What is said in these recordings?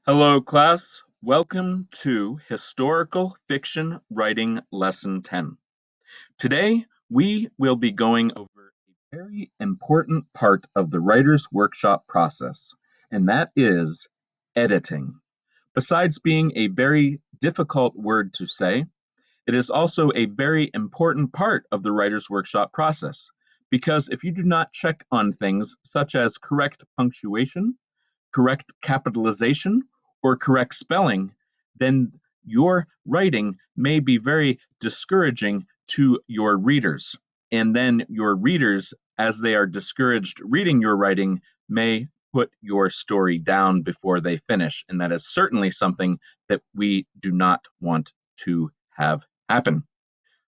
Hello, class. Welcome to Historical Fiction Writing Lesson 10. Today, we will be going over a very important part of the writer's workshop process, and that is editing. Besides being a very difficult word to say, it is also a very important part of the writer's workshop process, because if you do not check on things such as correct punctuation, correct capitalization, or correct spelling, then your writing may be very discouraging to your readers. And then your readers, as they are discouraged reading your writing, may put your story down before they finish. And that is certainly something that we do not want to have happen.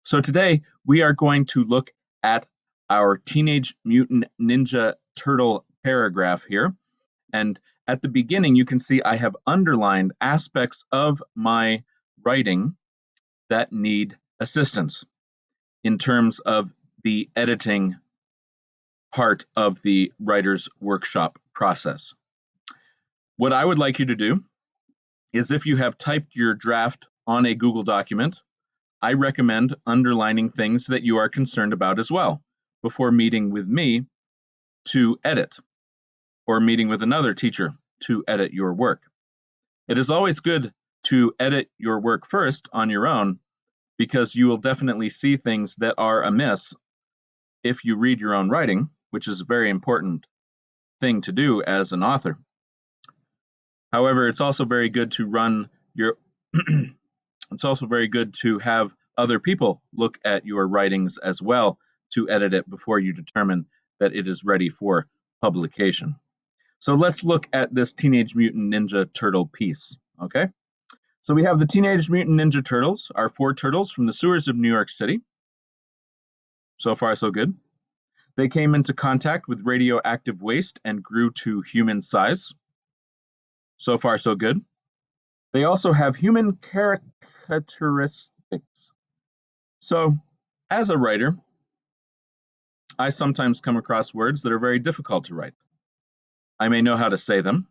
So today we are going to look at our Teenage Mutant Ninja Turtle paragraph here. And at the beginning, you can see I have underlined aspects of my writing that need assistance in terms of the editing part of the writer's workshop process. What I would like you to do is if you have typed your draft on a Google document, I recommend underlining things that you are concerned about as well before meeting with me to edit or meeting with another teacher to edit your work. It is always good to edit your work first on your own because you will definitely see things that are amiss if you read your own writing, which is a very important thing to do as an author. However, it's also very good to run your it's also very good to have other people look at your writings as well to edit it before you determine that it is ready for publication. So let's look at this Teenage Mutant Ninja Turtle piece, okay? So we have the Teenage Mutant Ninja Turtles, our four turtles from the sewers of New York City. So far, so good. They came into contact with radioactive waste and grew to human size. So far, so good. They also have human characteristics. So, as a writer, I sometimes come across words that are very difficult to write. I may know how to say them,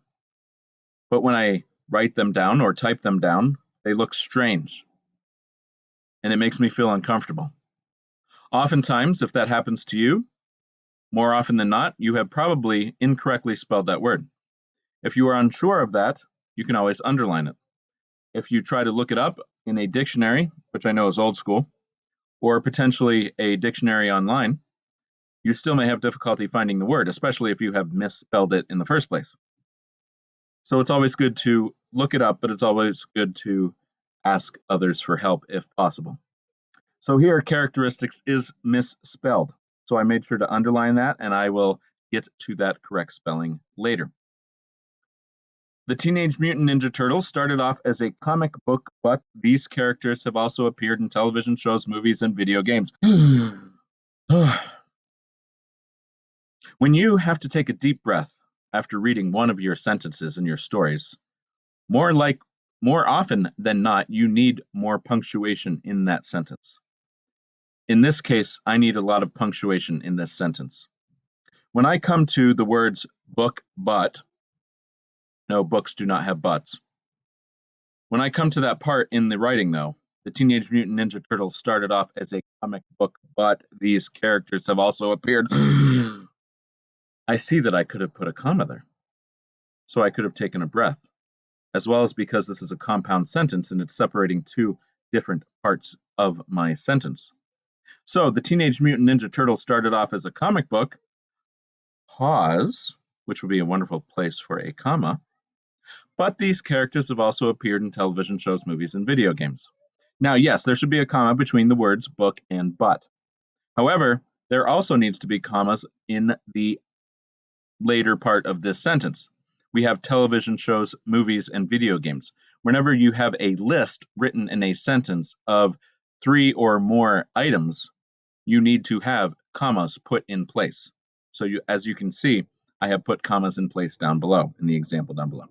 but when I write them down or type them down, they look strange, and it makes me feel uncomfortable. Oftentimes, if that happens to you, more often than not, you have probably incorrectly spelled that word. If you are unsure of that, you can always underline it. If you try to look it up in a dictionary, which I know is old school, or potentially a dictionary online, you still may have difficulty finding the word, especially if you have misspelled it in the first place. So it's always good to look it up, but it's always good to ask others for help if possible. So here, characteristics is misspelled. So I made sure to underline that, and I will get to that correct spelling later. The Teenage Mutant Ninja Turtles started off as a comic book, but these characters have also appeared in television shows, movies, and video games. When you have to take a deep breath after reading one of your sentences in your stories, more like more often than not, you need more punctuation in that sentence. In this case, I need a lot of punctuation in this sentence. When I come to the words book, but, no, books do not have buts. When I come to that part in the writing, though, the Teenage Mutant Ninja Turtles started off as a comic book, but these characters have also appeared. I see that I could have put a comma there. So I could have taken a breath, as well as because this is a compound sentence and it's separating two different parts of my sentence. So the Teenage Mutant Ninja Turtles started off as a comic book, pause, which would be a wonderful place for a comma, but these characters have also appeared in television shows, movies, and video games. Now, yes, there should be a comma between the words book and but. However, there also needs to be commas in the later part of this sentence. We have television shows, movies, and video games. Whenever you have a list written in a sentence of three or more items, you need to have commas put in place. So as you can see, I have put commas in place down below in the example down below.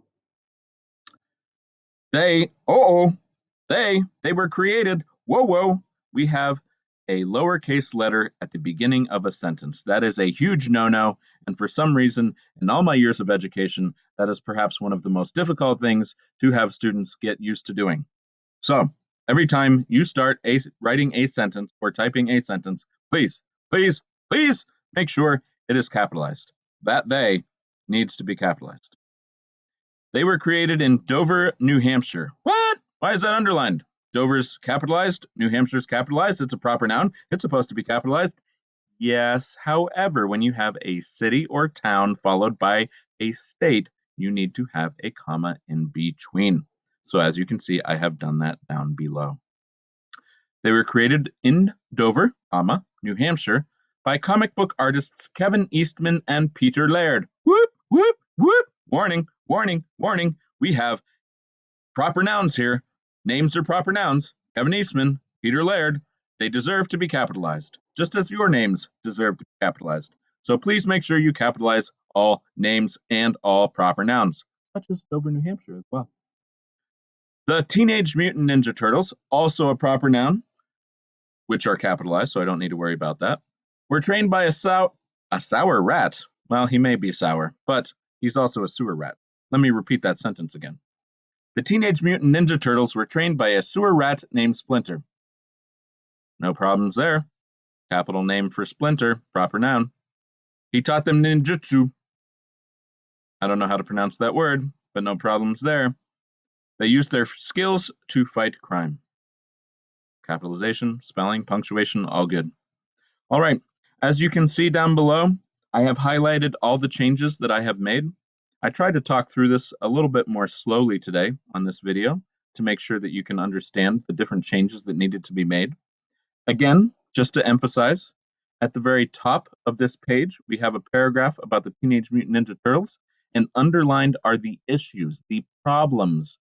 They were created. Whoa, whoa. We have a lowercase letter at the beginning of a sentence. That is a huge no-no, and for some reason, in all my years of education, that is perhaps one of the most difficult things to have students get used to doing. So, every time you start writing a sentence or typing a sentence, please, please, please make sure it is capitalized. That they needs to be capitalized. They were created in Dover, New Hampshire. What? Why is that underlined? Dover's capitalized, New Hampshire's capitalized. It's a proper noun. It's supposed to be capitalized. Yes, however, when you have a city or town followed by a state, you need to have a comma in between. So as you can see, I have done that down below. They were created in Dover, New Hampshire, by comic book artists Kevin Eastman and Peter Laird. Whoop, whoop, whoop. Warning, warning, warning. We have proper nouns here. Names are proper nouns. Kevin Eastman, Peter Laird, they deserve to be capitalized, just as your names deserve to be capitalized. So please make sure you capitalize all names and all proper nouns, such as Dover, New Hampshire as well. The Teenage Mutant Ninja Turtles, also a proper noun, which are capitalized, so I don't need to worry about that. Were trained by a sour rat. Well, he may be sour, but he's also a sewer rat. Let me repeat that sentence again. The Teenage Mutant Ninja Turtles were trained by a sewer rat named Splinter. No problems there. Capital name for Splinter, proper noun. He taught them ninjutsu. I don't know how to pronounce that word, but no problems there. They used their skills to fight crime. Capitalization, spelling, punctuation, all good. All right, as you can see down below, I have highlighted all the changes that I have made. I tried to talk through this a little bit more slowly today on this video to make sure that you can understand the different changes that needed to be made. Again, just to emphasize, at the very top of this page, we have a paragraph about the Teenage Mutant Ninja Turtles, and underlined are the issues, the problems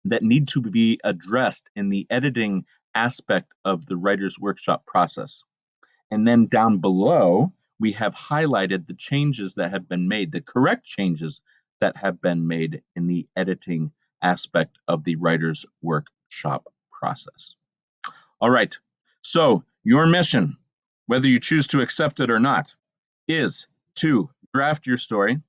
that need to be addressed in the editing aspect of the writer's workshop process. And then down below, we have highlighted the changes that have been made, the correct changes that have been made in the editing aspect of the writer's workshop process. All right, so your mission, whether you choose to accept it or not, is to draft your story,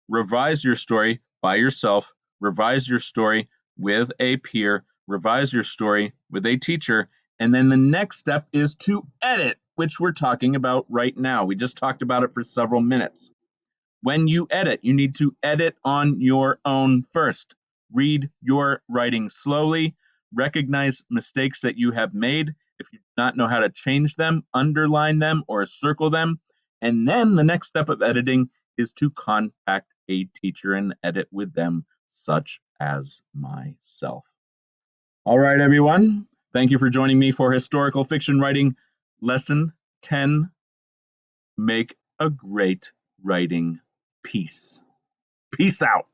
revise your story by yourself, revise your story with a peer, revise your story with a teacher, and then the next step is to edit, which we're talking about right now. We just talked about it for several minutes. When you edit, you need to edit on your own first. Read your writing slowly, recognize mistakes that you have made. If you do not know how to change them, underline them or circle them. And then the next step of editing is to contact a teacher and edit with them, such as myself. All right, everyone. Thank you for joining me for Historical Fiction Writing Lesson 10. Make a great writing piece. Peace out.